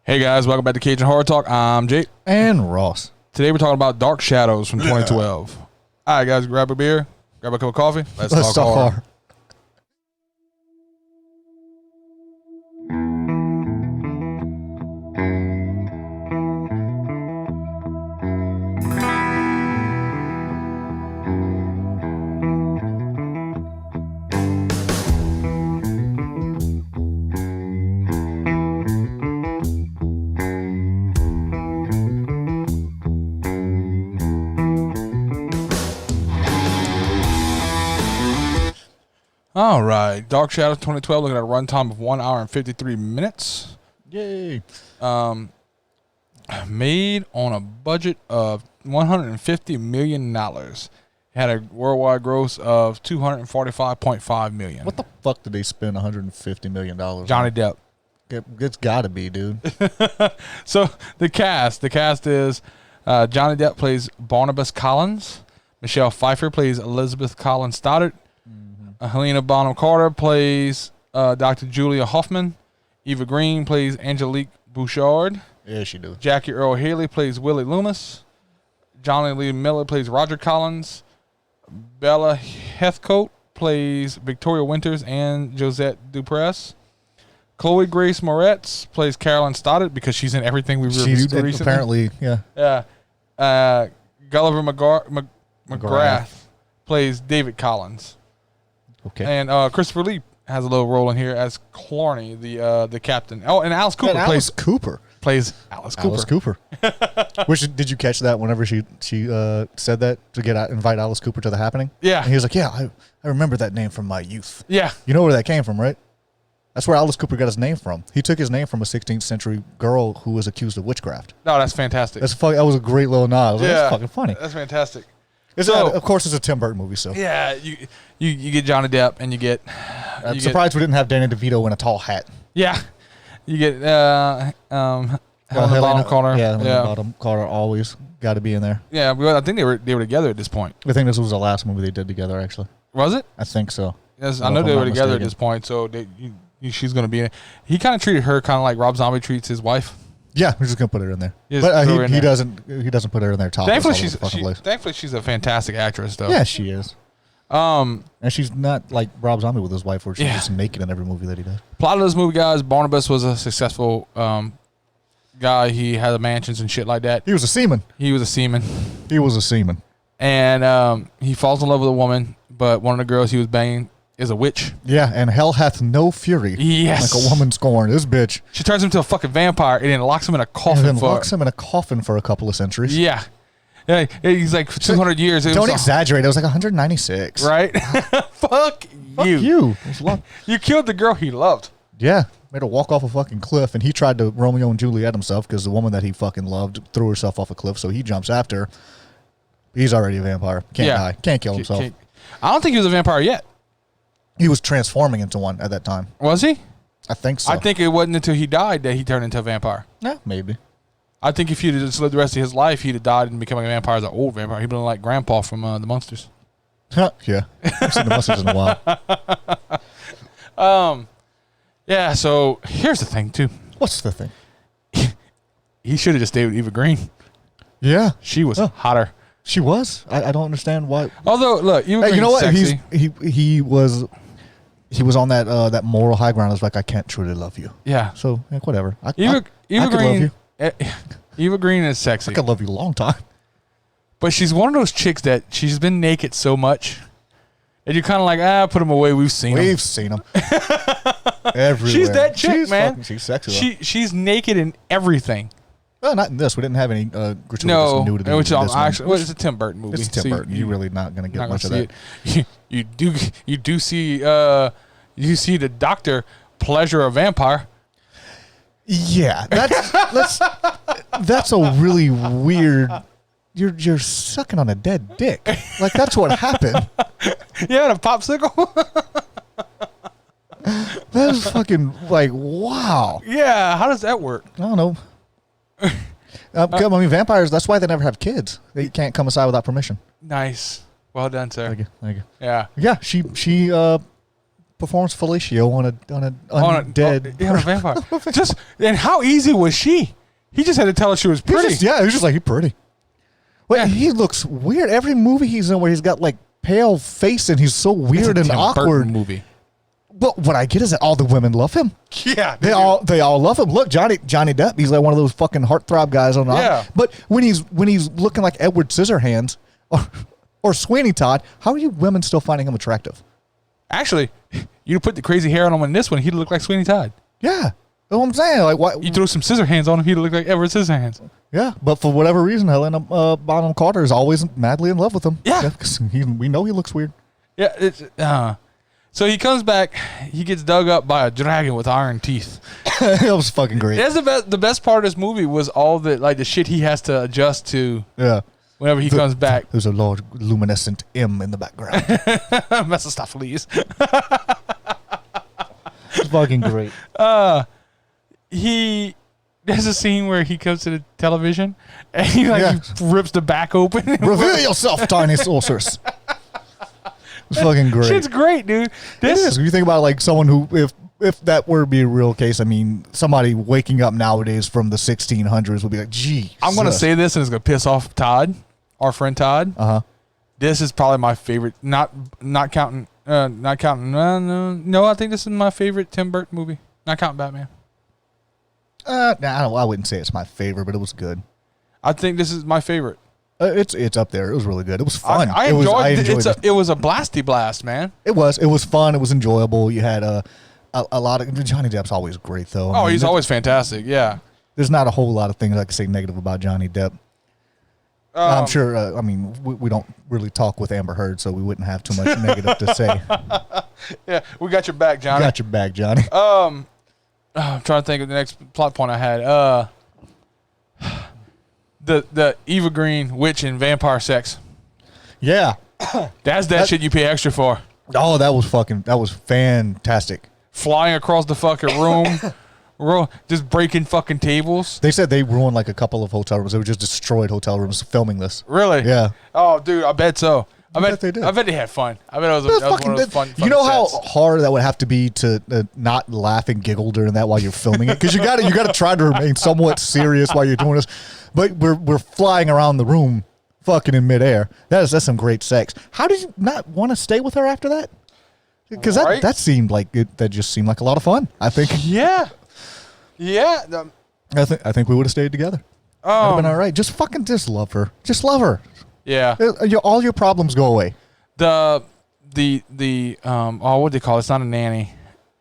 Hey guys, welcome back to Cajun Horror Talk. I'm Jake. And Ross. Today we're talking about Dark Shadows from 2012. All right, guys, grab a beer, grab a cup of coffee. Let's talk horror. All right, Dark Shadows 2012, looking at a runtime of 1 hour and 53 minutes. Yay. Made on a budget of $150 million. Had a worldwide gross of $245.5 million. What the fuck did they spend $150 million on? Johnny Depp. It's got to be, dude. So the cast is Johnny Depp plays Barnabas Collins. Michelle Pfeiffer plays Elizabeth Collins Stoddard. Helena Bonham Carter plays Dr. Julia Hoffman. Eva Green plays Angelique Bouchard. Yeah, she do. Jackie Earl Haley plays Willie Loomis. Johnny Lee Miller plays Roger Collins. Bella Heathcote plays Victoria Winters and Josette Dupress. Chloe Grace Moretz plays Carolyn Stoddard because she's in everything we've reviewed recently. Apparently, yeah. Yeah. Gulliver McGrath plays David Collins. Okay. And Christopher Lee has a little role in here as Clarny, the captain. Oh, and Alice Cooper plays Alice Cooper. Which, did you catch that whenever she said that to invite Alice Cooper to the happening? Yeah. And he was like, yeah, I remember that name from my youth. Yeah. You know where that came from, right? That's where Alice Cooper got his name from. He took his name from a 16th century girl who was accused of witchcraft. No, that's fantastic. That was a great little nod. That's fucking funny. That's fantastic. Of course, it's a Tim Burton movie, so. Yeah, you get Johnny Depp and you get... I'm surprised we didn't have Danny DeVito in a tall hat. Yeah. You get Helena Bonham Carter. Yeah, Helena Bonham Carter always got to be in there. Yeah, I think they were together at this point. I think this was the last movie they did together, actually. Was it? I think so. Yes, I know they were together at this point, so she's going to be in it. He kind of treated her kind of like Rob Zombie treats his wife. Yeah, we're just gonna put her in there. But he doesn't put her in there top. Thankfully, she's a fantastic actress, though. Yeah, she is. And she's not like Rob Zombie with his wife, where she's just naked in every movie that he does. Plot of this movie, guys: Barnabas was a successful guy. He had mansions and shit like that. He was a seaman. And he falls in love with a woman, but one of the girls he was banging is a witch. Yeah, and hell hath no fury. Yes. Like a woman scorned. This bitch. She turns him into a fucking vampire and then locks him in a coffin. For a couple of centuries. Yeah. Yeah, he's like 200 years. Don't exaggerate. It was like 196. Right? Fuck you. You killed the girl he loved. Yeah. Made her walk off a fucking cliff, and he tried to Romeo and Juliet himself because the woman that he fucking loved threw herself off a cliff, so he jumps after her. He's already a vampire. Can't die. Can't kill himself. I don't think he was a vampire yet. He was transforming into one at that time. Was he? I think so. I think it wasn't until he died that he turned into a vampire. Yeah, maybe. I think if he'd just lived the rest of his life, he'd have died and become a vampire as an old vampire. He'd been like Grandpa from the Munsters. Yeah. I've seen the Munsters in a while. Yeah, so here's the thing, too. What's the thing? He should have just stayed with Eva Green. Yeah. She was hotter. She was? I don't understand why. Although, look, Eva Green's you know what? sexy. He was on that moral high ground. I was like, I can't truly love you. Yeah. So, whatever. Eva Green, love you. Eva Green is sexy. I could love you a long time. But she's one of those chicks that she's been naked so much. And you're kind of like, put them away. We've seen them. Everywhere. She's that chick, man. She's sexy. She's naked in everything. Well, not in this. We didn't have any gratuitous nudity. Which it's a Tim Burton movie. It's Tim Burton. You're really not going to get much of that. You do see the doctor pleasure a vampire. Yeah, that's a really weird. You're sucking on a dead dick. Like that's what happened. Yeah, a popsicle. That is fucking like wow. Yeah, how does that work? I don't know. I mean, vampires. That's why they never have kids. They can't come aside without permission. Nice. Well done, sir. Thank you. Yeah. Yeah. She performs fellatio on a undead. On a vampire. Just and how easy was she? He just had to tell her she was pretty. He was just like, he's pretty. Wait, Yeah. he looks weird. Every movie he's in where he's got like pale face and he's so weird It's a and Tim Burton awkward. movie. But what I get is that all the women love him. Yeah, They all love him. Look, Johnny Depp, he's like one of those fucking heartthrob guys on the Yeah. But when he's looking like Edward Scissorhands or Sweeney Todd, how are you women still finding him attractive? Actually, you put the crazy hair on him in this one, he'd look like Sweeney Todd. Yeah. That's what I'm saying. Like what You throw some scissor hands on him, he'd look like Edward Scissorhands. Yeah, but for whatever reason, Helena Bonham Carter is always madly in love with him. Yeah. 'Cause we know he looks weird. Yeah, it's so he comes back, he gets dug up by a dragon with iron teeth. It was fucking great. That's the best part of this movie was all the shit he has to adjust to Yeah. whenever he comes back. There's a large luminescent M in the background. Mephistopheles. It's fucking great. There's a scene where he comes to the television and he rips the back open. Reveal yourself, tiny sorceress. It's fucking great. Shit's great, dude. It is. When you think about like someone who, if that were to be a real case, I mean, somebody waking up nowadays from the 1600s would be like, gee. I'm gonna say this and it's gonna piss off Todd, our friend Todd. Uh-huh. This is probably my favorite. Not counting. No, I think this is my favorite Tim Burton movie. Not counting Batman. I wouldn't say it's my favorite, but it was good. I think this is my favorite. It's up there. It was really good. It was fun. I enjoyed it. It was a blasty blast, man. It was fun. It was enjoyable. You had a lot of Johnny Depp's always great though. I mean, He's always fantastic. Yeah. There's not a whole lot of things I can say negative about Johnny Depp. I'm sure. I mean, we don't really talk with Amber Heard, so we wouldn't have too much negative to say. Yeah, we got your back, Johnny. Got your back, Johnny. I'm trying to think of the next plot point I had. The Eva Green witch and vampire sex. Yeah. That's that shit you pay extra for. Oh, that was fantastic. Flying across the fucking room, just breaking fucking tables. They said they ruined like a couple of hotel rooms. They were just destroyed hotel rooms filming this. Really? Yeah. Oh, dude, I bet so. I bet they did. I bet they had fun. I bet that was one of those fun. You know how sets. hard that would have to be to not laugh and giggle during that while you're filming it, because you got to try to remain somewhat serious while you're doing this. But we're flying around the room, fucking in midair. That's some great sex. How did you not want to stay with her after that? Because Right? that seemed like that just seemed like a lot of fun. I think. Yeah. I think we would have stayed together. Would have been all right. Just love her. Just love her. Yeah. All your problems go away. What do they call it? It's not a nanny.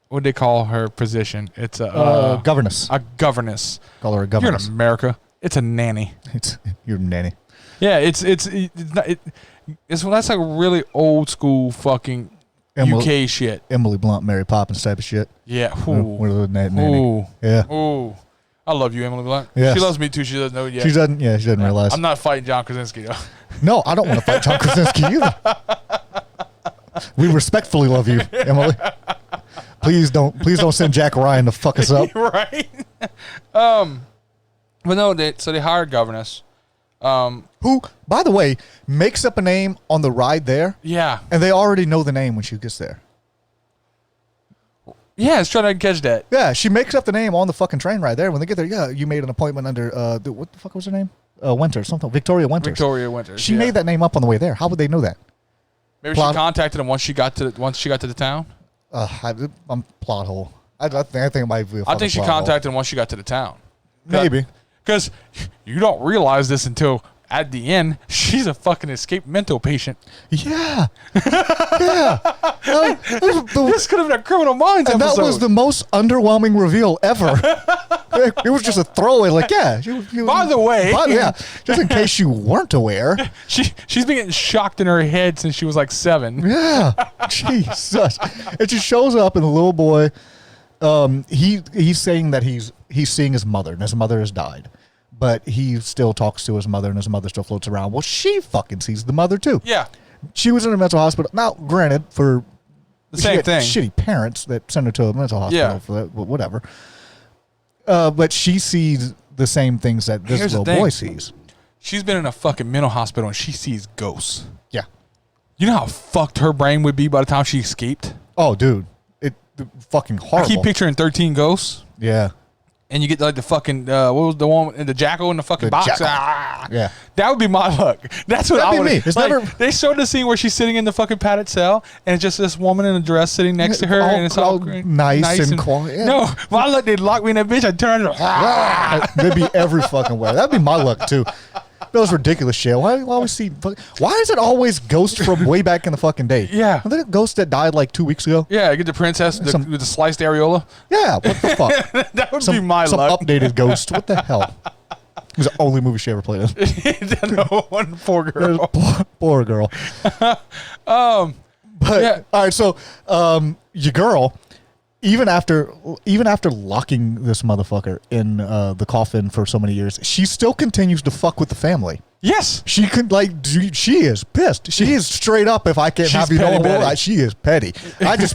What do they call her position? It's a Governess. A governess. Call her a You're governess. in America. It's a nanny. It's your nanny. Yeah, it's that's like really old school fucking UK shit. Emily Blunt, Mary Poppins type of shit. Yeah. What are the nanny? Ooh. Yeah. Ooh. I love you, Emily Blunt. Yes. She loves me too. She doesn't know it yet. She doesn't realize. I'm not fighting John Krasinski though. No, I don't want to fight John Krasinski either. We respectfully love you, Emily. Please don't send Jack Ryan to fuck us up. Right. But no, they hired governess. Who, by the way, makes up a name on the ride there, Yeah. and they already know the name when she gets there. Yeah, it's trying to catch that. Yeah, she makes up the name on the fucking train ride there. When they get there, yeah, you made an appointment under what the fuck was her name? Winters, something. Victoria Winters. Victoria Winters. She made that name up on the way there. How would they know that? Maybe she contacted him once she got to the town. I'm plot hole. I think it might be. I think she contacted him once she got to the town. Maybe. Because you don't realize this until at the end, she's a fucking escaped mental patient. Yeah. Yeah. This could have been a Criminal Minds and episode. that was the most underwhelming reveal ever. It was just a throwaway, like, yeah. By the way. Yeah, just in case you weren't aware. She's been getting shocked in her head since she was like 7. Yeah. Jesus. It just shows up and the little boy, he's saying that he's seeing his mother and his mother has died. But he still talks to his mother and his mother still floats around. Well, she fucking sees the mother too. Yeah. She was in a mental hospital. Now, granted, for The same thing. shitty parents that send her to a mental hospital Yeah. for that, whatever. But she sees the same things that this Here's the little thing. boy sees. She's been in a fucking mental hospital and she sees ghosts. Yeah. You know how fucked her brain would be by the time she escaped? Oh, dude. fucking I horrible. keep picturing 13 Ghosts. Yeah. And you get like the fucking what was the one in the jackal in the fucking The box? jackal. Ah, Yeah. that would be my luck. That's what That'd I be would. me. It's never- They showed the scene where she's sitting in the fucking padded cell, and it's just this woman in a dress sitting next to her, All and it's all nice and quiet. Yeah. No, my luck, they'd lock me in that bitch. I'd turn it. That'd be every fucking way. That'd be my luck too. That was ridiculous shit. Why do we always see? Why is it always ghosts from way back in the fucking day? Yeah. Are there ghosts that died like 2 weeks ago? Yeah, get the princess with the sliced areola. Yeah. What the fuck? That would be my some luck. updated ghost. What the hell? It was the only movie she ever played in. No one poor girl. Poor girl. But yeah. all right, so your girl, even after locking this motherfucker in the coffin for so many years, she still continues to fuck with the family. Yes. She could she is pissed. She is straight up. If I can't She's have you petty no more, Betty. she is petty. I just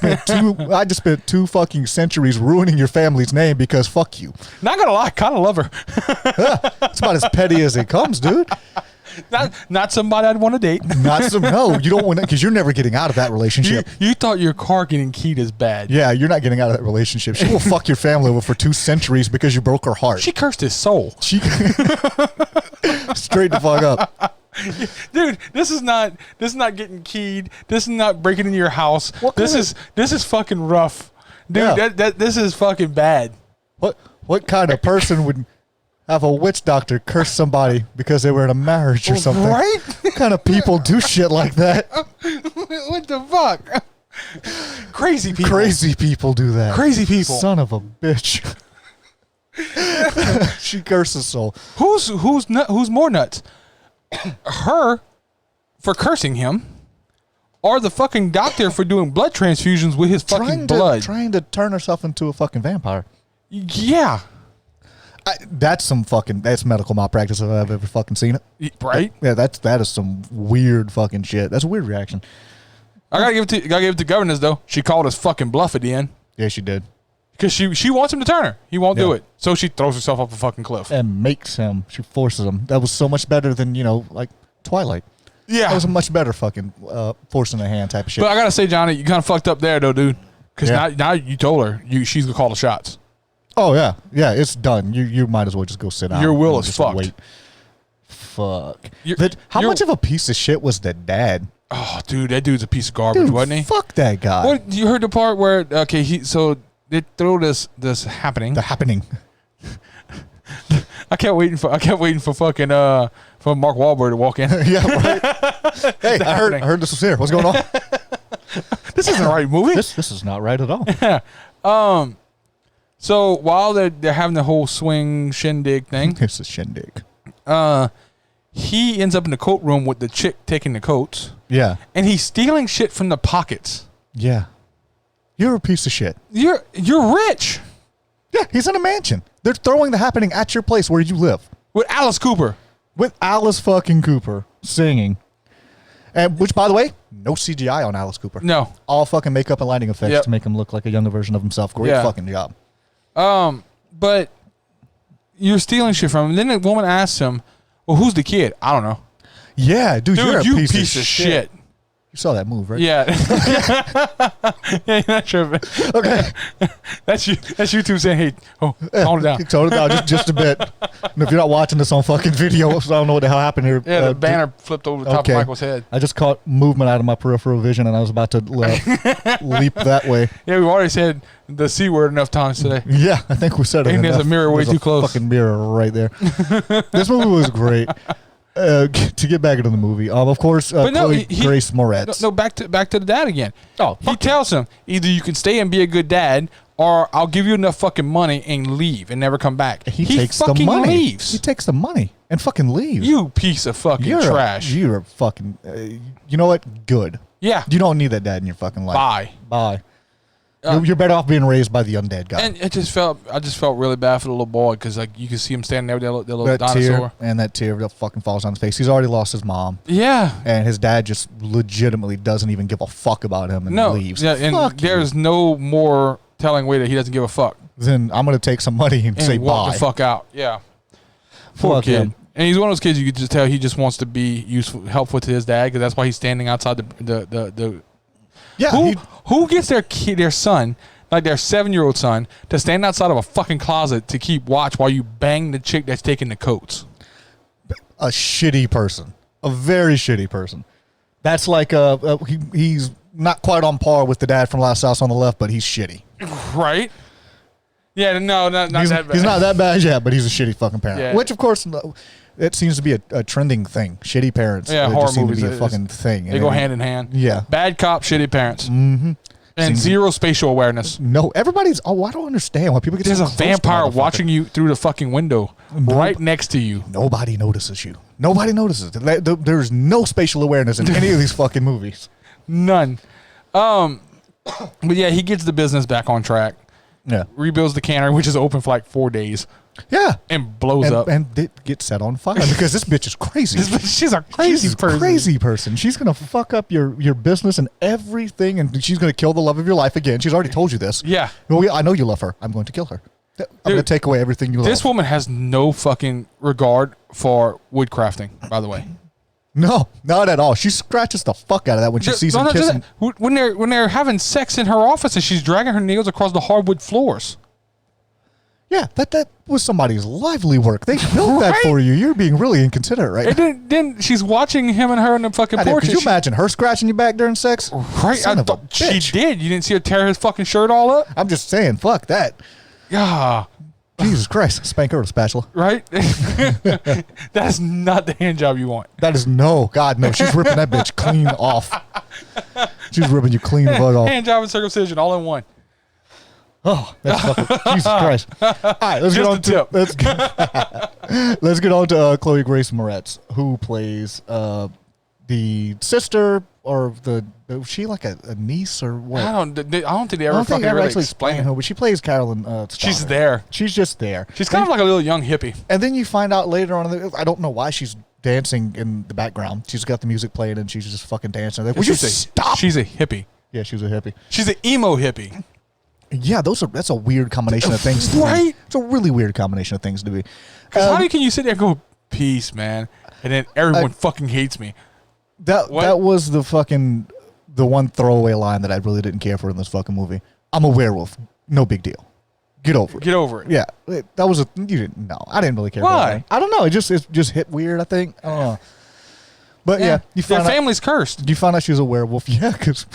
spent two fucking centuries ruining your family's name because fuck you. Not gonna lie, kind of love her. It's about as petty as it comes, dude. Not somebody I'd want to date. No, you don't want to, because you're never getting out of that relationship. You thought your car getting keyed is bad. Yeah, you're not getting out of that relationship. She will fuck your family over for 2 centuries because you broke her heart. She cursed his soul. She straight the fuck up. Dude, this is not getting keyed. This is not breaking into your house. This is fucking rough. Dude, Yeah. this is fucking bad. What kind of person would have a witch doctor curse somebody because they were in a marriage or something? Right? What kind of people do shit like that? What the fuck? Crazy people. Crazy people do that. Crazy people. Son of a bitch. She curses soul. Who's more nuts? Her for cursing him, or the fucking doctor for doing blood transfusions with his fucking blood? Trying to turn herself into a fucking vampire. Yeah. That's medical malpractice if I've ever fucking seen it. Right? Yeah, that is some weird fucking shit. That's a weird reaction. I gotta give it to governors though. She called us fucking bluff at the end Yeah, she did. because she wants him to turn her. He won't do Yeah. it, so she throws herself off a fucking cliff. And makes him. She forces him. That was so much better than, like Twilight. Yeah, That was a much better fucking forcing a hand type of shit. but I gotta say, Johnny, you kind of fucked up there though, dude. Because Yeah. now you told her she's gonna call the shots. Oh yeah, yeah, it's done. You might as well just go sit down. Your will and is just fucked. Wait. Fuck. You're- How you're- much of a piece of shit was the dad? Oh, dude, that dude's a piece of garbage, Dude, wasn't he? fuck that guy. What you heard the part where so they throw this happening. The happening? I kept waiting for fucking for Mark Wahlberg to walk in. Yeah, right. Hey, I heard this was here. What's going on? This isn't the right movie. This is not right at all. So while they're having the whole swing shindig thing, It's a shindig. he ends up in the coat room with the chick taking the coats, Yeah, and he's stealing shit from the pockets. yeah. You're a piece of shit. You're rich Yeah, he's in a mansion. They're throwing the happening at your place where you live with Alice Cooper. with Alice fucking Cooper singing, and which, by the way, no CGI on Alice Cooper. No, All fucking makeup and lighting effects Yep. to make him look like a younger version of himself. Great Yeah. fucking job. but you're stealing shit from him. And then the woman asks him, "Well, who's the kid?" I don't know. Yeah, dude, you're a you piece, of shit. You saw that move, right? Yeah. Yeah, you're not sure. Okay. That's you two saying, "Hey, calm it down." Tone it down just a bit. And if you're not watching this on fucking video, so I don't know what the hell happened here. Yeah, the banner flipped over the top of Michael's head. I just caught movement out of my peripheral vision, and I was about to leap that way. Yeah, we've already said the C word enough times today. Yeah, I think we said it. And there's enough. a mirror way There's too close. Fucking mirror right there. This movie was great. To get back into the movie, of course, But no, Chloe Grace Moretz. No, back to the dad again. Oh, He tells him either you can stay and be a good dad, or I'll give you enough fucking money and leave and never come back. He takes the fucking money. leaves. He takes the money and fucking leaves. You piece of fucking trash. You're a fucking. You know what? Good. Yeah. You don't need that dad in your fucking life. Bye. Bye. You're better off being raised by the undead guy. And I just felt really bad for the little boy because like you can see him standing there with that little that dinosaur. tear that fucking falls on his face. He's already lost his mom, Yeah. and his dad just legitimately doesn't even give a fuck about him and No. leaves. Yeah, and Fuck you. there's no more telling way that he doesn't give a fuck Then I'm gonna take some money and, and say walk bye. the fuck out. Yeah. Poor Fuck kid. him. And he's one of those kids you could just tell he just wants to be helpful to his dad because that's why he's standing outside the Yeah, who gets their son like their 7-year-old son, to stand outside of a fucking closet to keep watch while you bang the chick that's taking the coats. A shitty person. A very shitty person. That's like he's not quite on par with the dad from Last House on the Left, but he's shitty. Right? Yeah, no, not He's, that bad. he's not that bad yet, but he's a shitty fucking parent. Yeah. Which, of course, it seems to be a trending thing. Shitty parents. Yeah, They horror just seem movies. to be a fucking thing. They go hand in hand. Yeah. Bad cop, shitty parents. Mm-hmm. And Seems- zero spatial awareness. No, everybody's. Oh, I don't understand why people get. There's so a close to vampire motherfucker. watching you through the fucking window right next to you. Nobody notices you. Nobody notices. There's no spatial awareness in any of these fucking movies. None. But yeah, he gets the business back on track. Yeah. Rebuilds the cannery, which is open for like 4 days, Yeah. and blows up. And it gets set on fire because this bitch is crazy. She's a crazy She's a person. crazy person. She's gonna fuck up your business and everything, and she's gonna kill the love of your life again. She's already told you this. Yeah. Well, I know you love her. I'm going to kill her. I'm gonna take away everything you love. This woman has no fucking regard for woodcrafting, by the way. No, not at all. She scratches the fuck out of that when she sees him No, just kissing. that. When they're having sex in her office and she's dragging her nails across the hardwood floors. Yeah, that was somebody's lively work. They built that Right? for you. You're being really inconsiderate right And now. then she's watching him and her on the fucking Goddamn, porch. Could you and she- imagine her scratching you back during sex? Right? Son of a She bitch. did. You didn't see her tear his fucking shirt all up? I'm just saying, fuck that. Yeah. Jesus Christ, spank her with a spatula. Right? That's not the hand job you want. That is no, God no. She's ripping that bitch clean off. She's ripping you clean the fuck off. Hand job and circumcision all in one. Oh, that's fucking Jesus Christ. All right, let's get Just on a to tip. let's get on to Chloe Grace Moretz, who plays the sister or was she like a niece or what? I don't think they I ever don't think fucking they ever really actually explain explain it. her, but she plays Carolyn. She's Stoddard. there. She's just there. She's kind of like a little young hippie. And then you find out later on, I don't know why she's dancing in the background. She's got the music playing and she's just fucking dancing. Like, will you stop? She's a hippie. Yeah, she was a hippie. She's an emo hippie. Yeah, that's a weird combination of things. To Right? be. It's a really weird combination of things to be. Because how can you sit there and go, peace, man, and then everyone fucking hates me? That was the one throwaway line that I really didn't care for in this fucking movie. I'm a werewolf. No big deal. Get over it. Get over it. Yeah, that was you didn't know. I didn't really care. Why? For that line. I don't know. It just hit weird. I think. I don't know. But yeah, you Their find out, family's cursed. you find out she was a werewolf. Yeah, because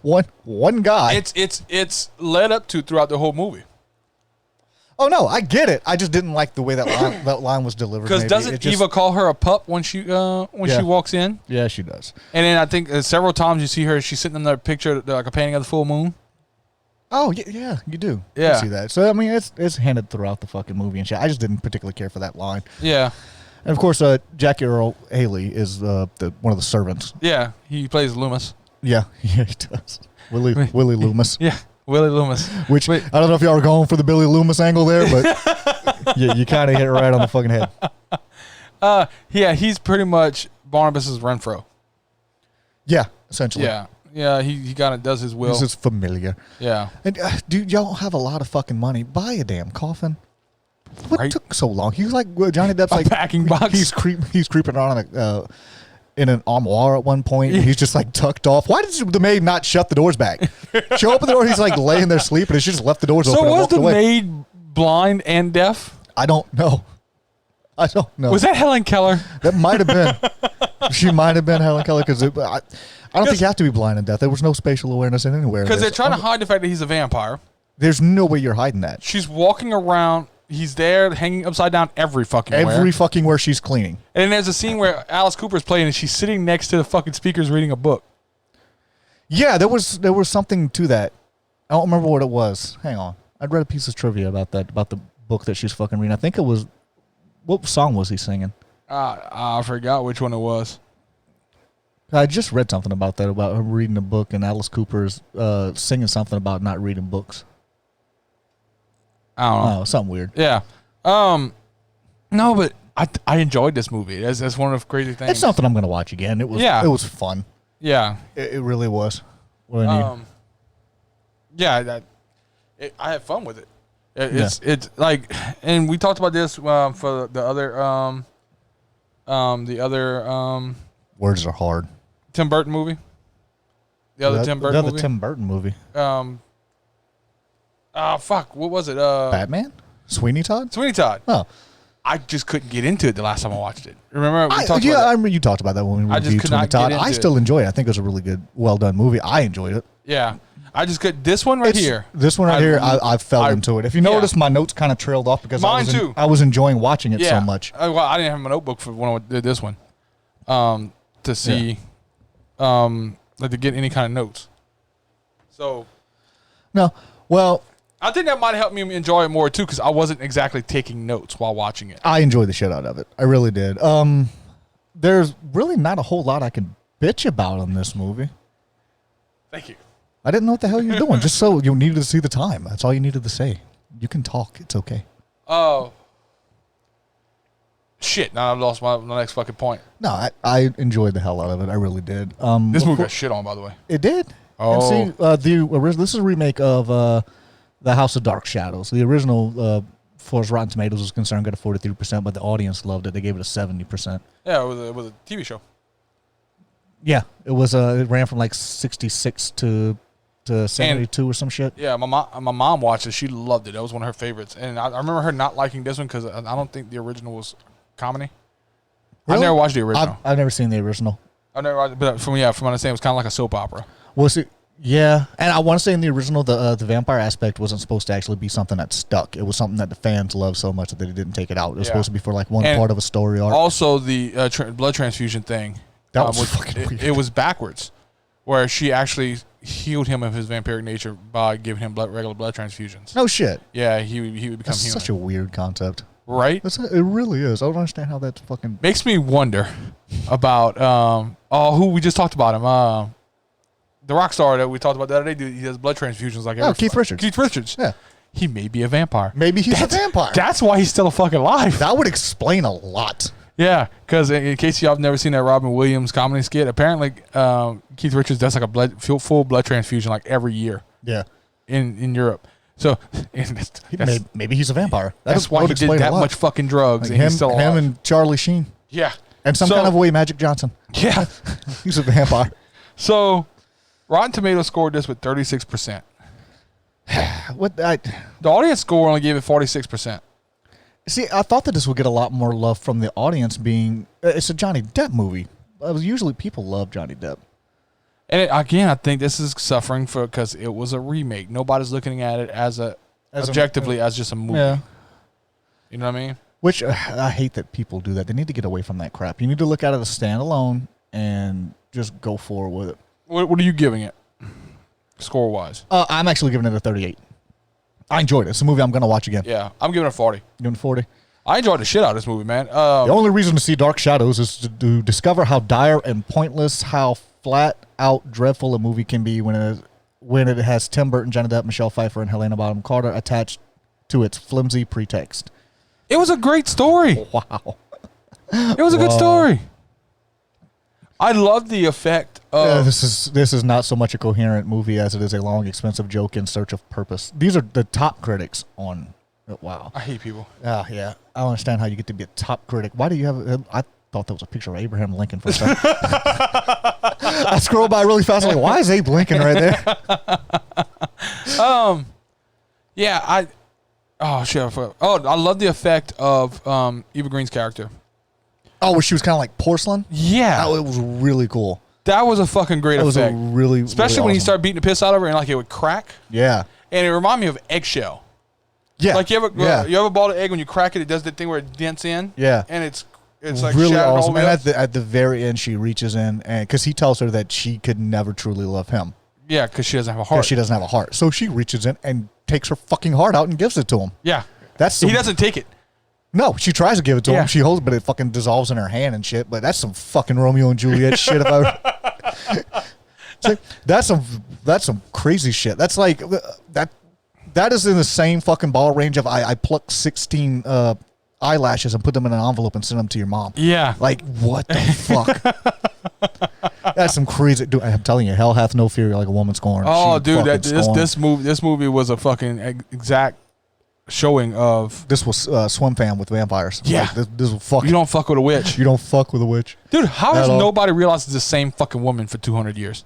one guy. It's led up to throughout the whole movie. Oh no, I get it. I just didn't like the way that line was delivered. Because maybe. doesn't It just- Eva call her a pup when she Yeah. walks in? Yeah, she does. And then I think several times you see her, she's sitting in that picture like a painting of the full moon. Oh yeah, you do. Yeah. You see that. So I mean, it's hinted throughout the fucking movie and shit. I just didn't particularly care for that line. Yeah, And of course, Jackie Earl Haley is one of the servants. yeah. He plays Loomis. Yeah, yeah, he does. Willie Loomis. Yeah, Willie Loomis. Which Wait. I don't know if y'all were going for the Billy Loomis angle there, but yeah, you kind of hit it right on the fucking head. Yeah, he's pretty much Barnabas's Renfro. Yeah, essentially. Yeah. He kind of does his will. This is familiar. Yeah. And dude, y'all have a lot of fucking money. Buy a damn coffin. What Right. took so long? He was like Johnny Depp's A like packing box. He's creeping around in an armoire at one point. And he's just like tucked off. Why did the maid not shut the doors back? She opened the door. He's like laying there sleeping, and she just left the doors So open. and was walked the away. maid blind and deaf? I don't know. Was that Helen Keller? That might have been. She might have been Helen Keller because I don't think you have to be blind and deaf. There was no spatial awareness in anywhere. Because they're trying to hide the fact that he's a vampire. There's no way you're hiding that. She's walking around. He's there, hanging upside down every fucking Every where. fucking where she's cleaning. And then there's a scene where Alice Cooper's playing, and she's sitting next to the fucking speakers reading a book. Yeah, there was something to that. I don't remember what it was. Hang on. I'd read a piece of trivia about that, about the book that she's fucking reading. I think it was, what song was he singing? I forgot which one it was. I just read something about that, about her reading a book, and Alice Cooper's singing something about not reading books. I don't know. Oh, something weird. Yeah. No, but I enjoyed this movie. That's one of the crazy things. It's something I'm going to watch again. It was fun. Yeah. It really was. What I need. Yeah, I had fun with it. It's like, and we talked about this for the other Words are hard. Tim Burton movie. The other Tim Burton movie. Tim Burton movie. Fuck. What was it? Batman? Sweeney Todd? Sweeney Todd. Oh. I just couldn't get into it the last time I watched it. Remember we talked I about that? remember you talked about that when we I just reviewed could Sweeney not Todd. get into I it. still enjoy it. I think it was a really good, well done movie. I enjoyed it. Yeah. I just could. This one here. This one I fell into it. If you notice, my notes kind of trailed off because Mine too. I was enjoying watching it so much. Well, I didn't have my notebook for when I did this one, to see, like to get any kind of notes. So, No, well, I think that might help me enjoy it more too because I wasn't exactly taking notes while watching it. I enjoyed the shit out of it. I really did. There's really not a whole lot I can bitch about in this movie. Thank you. I didn't know what the hell you were doing. Just so you needed to see the time. That's all you needed to say. You can talk. It's okay. Oh. Shit. Now I've lost my next fucking point. No, I enjoyed the hell out of it. I really did. This movie got shit on, by the way. It did. Oh. And see, this is a remake of The House of Dark Shadows. The original, as far as Rotten Tomatoes was concerned, got a 43%, but the audience loved it. They gave it a 70%. Yeah, it was a TV show. Yeah, it was. It ran from like 66 to 72 or some shit. Yeah, my mom watched it. She loved it. That was one of her favorites. And I remember her not liking this one because I don't think the original was comedy. Really? I never watched the original. I've never seen the original. I never watched it, but from what I understand, it was kind of like a soap opera. Well, see, yeah, and I want to say in the original, the vampire aspect wasn't supposed to actually be something that stuck. It was something that the fans loved so much that they didn't take it out. It was supposed to be for like one part of a story arc. Also, the blood transfusion thing. That was fucking weird. It was backwards, where she actually healed him of his vampiric nature by giving him regular blood transfusions. No shit. Yeah, he would become That's human. such a weird concept. Right? It really is. I don't understand how that's fucking... Makes me wonder about who we just talked about him. The rock star that we talked about the other day, he does blood transfusions like Keith Richards. Keith Richards. Yeah. He may be a vampire. Maybe he's a vampire. That's why he's still fucking alive. That would explain a lot. Yeah, because in case y'all have never seen that Robin Williams comedy skit, apparently Keith Richards does like a full blood transfusion like every year. Yeah. In Europe. So maybe he's a vampire. That's why he did that much fucking drugs like and he's still alive. Him and Charlie Sheen. Yeah. And some kind of way Magic Johnson. Yeah. He's a vampire. So Rotten Tomatoes scored this with 36%. The audience score only gave it 46%. See, I thought that this would get a lot more love from the audience being... it's a Johnny Depp movie. Usually people love Johnny Depp. And again, I think this is suffering because it was a remake. Nobody's looking at it as objectively as just a movie. Yeah. You know what I mean? Which I hate that people do that. They need to get away from that crap. You need to look at it as standalone and just go forward with it. What are you giving it, score-wise? I'm actually giving it a 38. I enjoyed it. It's a movie I'm going to watch again. Yeah, I'm giving it a 40. You giving it 40? I enjoyed the shit out of this movie, man. The only reason to see Dark Shadows is to discover how dire and pointless, how flat-out dreadful a movie can be when it has Tim Burton, Johnny Depp, Michelle Pfeiffer, and Helena Bonham Carter attached to its flimsy pretext. It was a great story. Wow. It was a good story. I love the effect of... this is not so much a coherent movie as it is a long, expensive joke in search of purpose. These are the top critics on... Wow. I hate people. Yeah. I don't understand how you get to be a top critic. Why do you have... I thought that was a picture of Abraham Lincoln for a second. I scrolled by really fast. I'm like, why is Abe Lincoln right there? Yeah, Oh, shit. I love the effect of Eva Green's character. Oh, where she was kind of like porcelain? Yeah. Oh, it was really cool. That was a fucking great That was effect. a really, Especially really when he awesome. started beating the piss out of her and like it would crack. Yeah. And it reminded me of eggshell. Yeah. Like you ever bought an egg when you crack it, it does that thing where it dents in? Yeah. And it's like really shattered awesome. all the way And up. at the very end, she reaches in and because he tells her that she could never truly love him. Yeah, because she doesn't have a Because heart. she doesn't have a heart. So she reaches in and takes her fucking heart out and gives it to him. Yeah. He He doesn't take it. No, she tries to give it to Yeah. him. She holds it, but it fucking dissolves in her hand and shit. But that's some fucking Romeo and Juliet shit about. Like, that's some crazy shit. That's like that is in the same fucking ball range of I pluck 16 eyelashes and put them in an envelope and send them to your mom. Yeah. Like what the fuck? That's some crazy. Dude, I'm telling you, hell hath no fury like a woman scorned. Oh, She dude, fucking scorned. this movie was a fucking exact showing of This was Swim Fan with vampires. Yeah. Like, this was fucking. you don't fuck with a witch. You don't fuck with a witch. Dude, how has At all. nobody realized it's the same fucking woman for 200 years?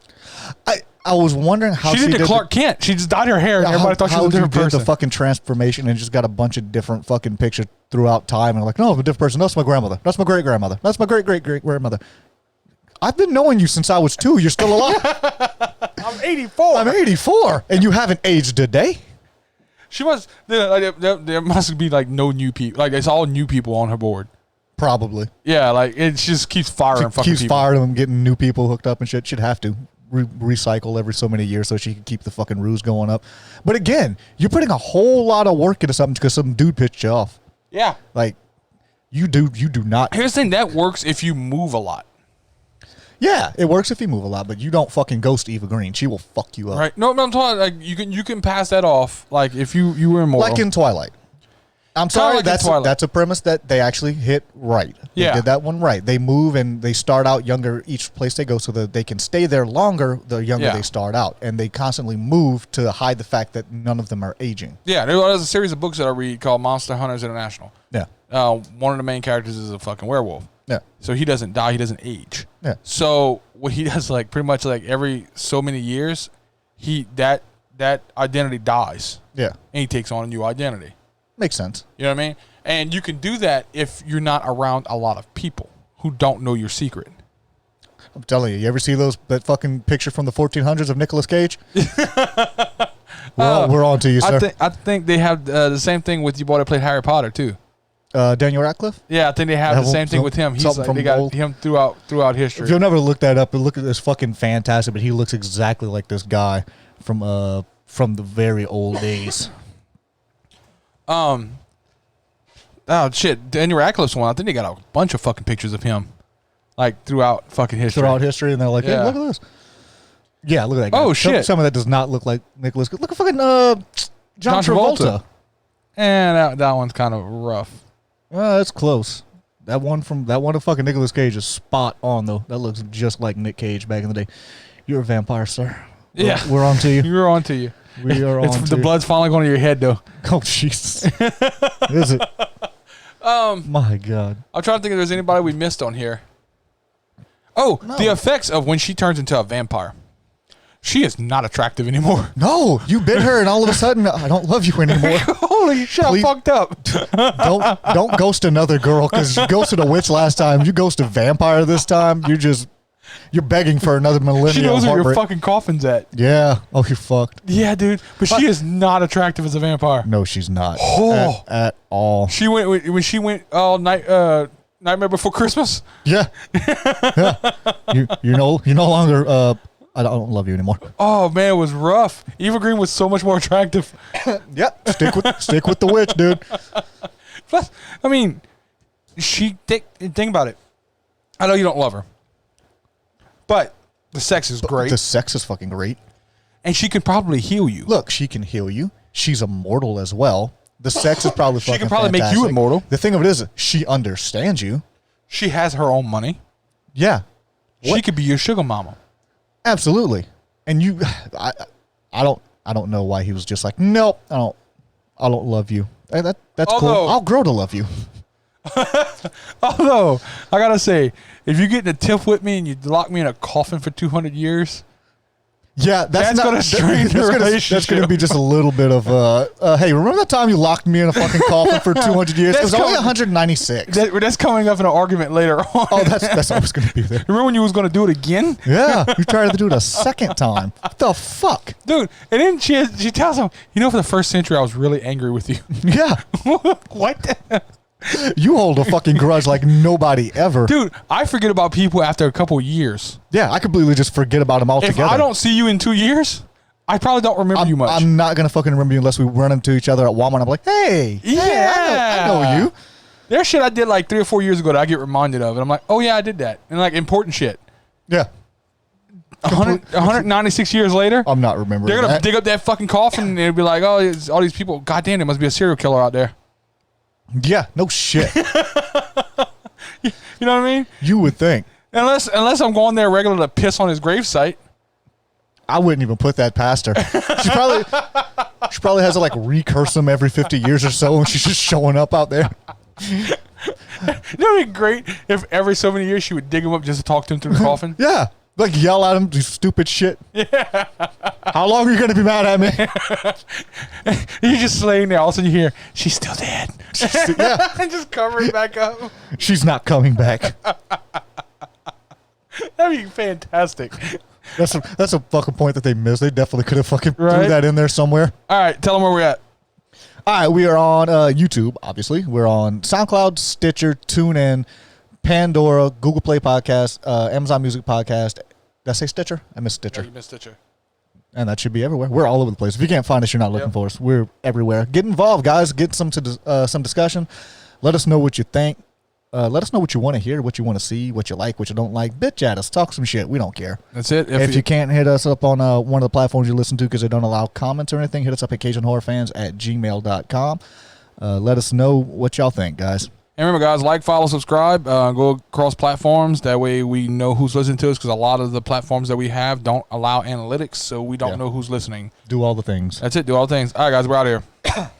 I was wondering how She did the Clark Kent. She just dyed her hair, and everybody thought she was a different did person. the fucking transformation and just got a bunch of different fucking pictures throughout time, and like, no, I'm a different person. That's my grandmother. That's my great grandmother. That's my great great great grandmother. I've been knowing you since I was 2. You're still alive. I'm 84. I'm 84, and you haven't aged a day. She was. There must be like no new people. Like it's all new people on her board. Probably. Yeah, like it just keeps firing. She keeps firing them, getting new people hooked up and shit. She'd have to recycle every so many years so she can keep the fucking ruse going up. But again, you're putting a whole lot of work into something because some dude pitched you off. Yeah. Like, you do not. Here's the thing, that works if you move a lot. Yeah, it works if you move a lot, but you don't fucking ghost Eva Green. She will fuck you up. Right? No, I'm talking like you can pass that off. Like if you were immortal. Like in Twilight. I'm sorry, like in Twilight. that's a premise that they actually hit right. They Yeah. did that one right. They move and they start out younger each place they go so that they can stay there longer the younger Yeah. they start out. And they constantly move to hide the fact that none of them are aging. Yeah, there's a series of books that I read called Monster Hunters International. Yeah. One of the main characters is a fucking werewolf. Yeah. So he doesn't die, he doesn't age. Yeah. So what he does, like pretty much like every so many years, that identity dies. Yeah. And he takes on a new identity. Makes sense. You know what I mean? And you can do that if you're not around a lot of people who don't know your secret. I'm telling you, you ever see that fucking picture from the 1400s of Nicolas Cage? we're on to you, sir. I think they have the same thing with your boy that played Harry Potter too. Daniel Radcliffe? Yeah, I think they have the same thing with him. He's something like, from they got old- him throughout history. If you'll never look that up, look at this fucking fantastic, but he looks exactly like this guy from the very old days. Oh shit, Daniel Radcliffe's one. I think they got a bunch of fucking pictures of him, like throughout fucking history. Throughout history, and they're like, hey, Yeah. look at this. Yeah, look at that guy. Oh, shit. Some of that does not look like Nicholas. Look at fucking John Travolta. And that one's kind of rough. That's close. That one of fucking Nicolas Cage is spot on though. That looks just like Nick Cage back in the day. You're a vampire, sir. Yeah. We're on to you. You're on to you. We are on It's, to the you. blood's finally going to your head though. Oh Jesus. Is it? My God. I'm trying to think if there's anybody we missed on here. Oh, No. the effects of when she turns into a vampire. She is not attractive anymore. No, you bit her, and all of a sudden, I don't love you anymore. Holy shit, Please- I fucked up. Don't ghost another girl because you ghosted a witch last time. You ghost a vampire this time. You're begging for another millennium. She knows where your heartbreak. fucking coffin's at. Yeah. Oh, you're fucked. Yeah, dude. But she is not attractive as a vampire. No, she's not Oh. at all. She went when she went all night. Nightmare Before Christmas. Yeah. Yeah. You're no longer. I don't love you anymore. Oh man, it was rough. Eva Green was so much more attractive. Yep. Stick with the witch, dude. Plus, I mean, think about it. I know you don't love her, but the sex is great, The sex is fucking great. and she can probably heal you. Look, she can heal you. She's immortal as well. The sex is probably She fucking can probably make you fantastic. immortal. The thing of it is, she understands you. She has her own money. Yeah. She What? could be your sugar mama. Absolutely. And I don't know why he was just like, nope, I don't love you. That's cool. Although- I'll grow to love you. Although I gotta say, if you get in a tiff with me and you lock me in a coffin for 200 years, Yeah, that's not gonna strain the That's relationship. gonna be just a little bit of hey, remember that time you locked me in a fucking coffin for 200 years? It was That's only coming- 196. that's coming up in an argument later on. Oh, that's always gonna be there. Remember when you was gonna do it again? Yeah, you tried to do it a second time. What the fuck? Dude, and then she tells him, you know, for the first century, I was really angry with you. Yeah, What? you hold a fucking grudge like nobody ever. Dude, I forget about people after a couple of years. Yeah, I completely just forget about them If altogether. I don't see you in 2 years, I probably don't remember you much. I'm not gonna fucking remember you unless we run into each other at Walmart. I'm like, hey, I know you. There's shit I did like 3 or 4 years ago that I get reminded of. And I'm like, oh yeah, I did that. And like important shit. Yeah, 196 years later, I'm not remembering. they're going to that. dig up that fucking coffin and it'll be like, oh, it's all these people. God damn, there must be a serial killer out there. Yeah, no shit. You know what I mean? You would think. Unless I'm going there regularly to piss on his gravesite. I wouldn't even put that past her. She probably has to like recurse him every 50 years or so, and she's just showing up out there. You know, it'd be great if every so many years she would dig him up just to talk to him through the coffin. Yeah, Like yell at him, do stupid shit. Yeah. How long are you gonna be mad at me? You're just laying there. All of a sudden you hear, she's still dead. Yeah. Just cover it back up. She's not coming back. That'd be fantastic. That's a fucking point that they missed. They definitely could have fucking Right? threw that in there somewhere. All right, tell them where we're at. All right, we are on YouTube, obviously. We're on SoundCloud, Stitcher, TuneIn, Pandora, Google Play Podcast, Amazon Music Podcast. Did I say Stitcher? I missed Stitcher. Yeah, you missed Stitcher. And that should be everywhere. We're all over the place. If you can't find us, you're not looking for us. We're everywhere. Get involved, guys. Get some discussion. Let us know what you think. Let us know what you want to hear, what you want to see, what you like, what you don't like. Bitch at us. Talk some shit. We don't care. That's it. If you can't hit us up on one of the platforms you listen to because they don't allow comments or anything, hit us up at CajunHorrorFans@gmail.com. Let us know what y'all think, guys. And remember, guys, like, follow, subscribe, go across platforms. That way we know who's listening to us, because a lot of the platforms that we have don't allow analytics, so we don't know who's listening. Do all the things. That's it. Do all the things. All right, guys, we're out of here.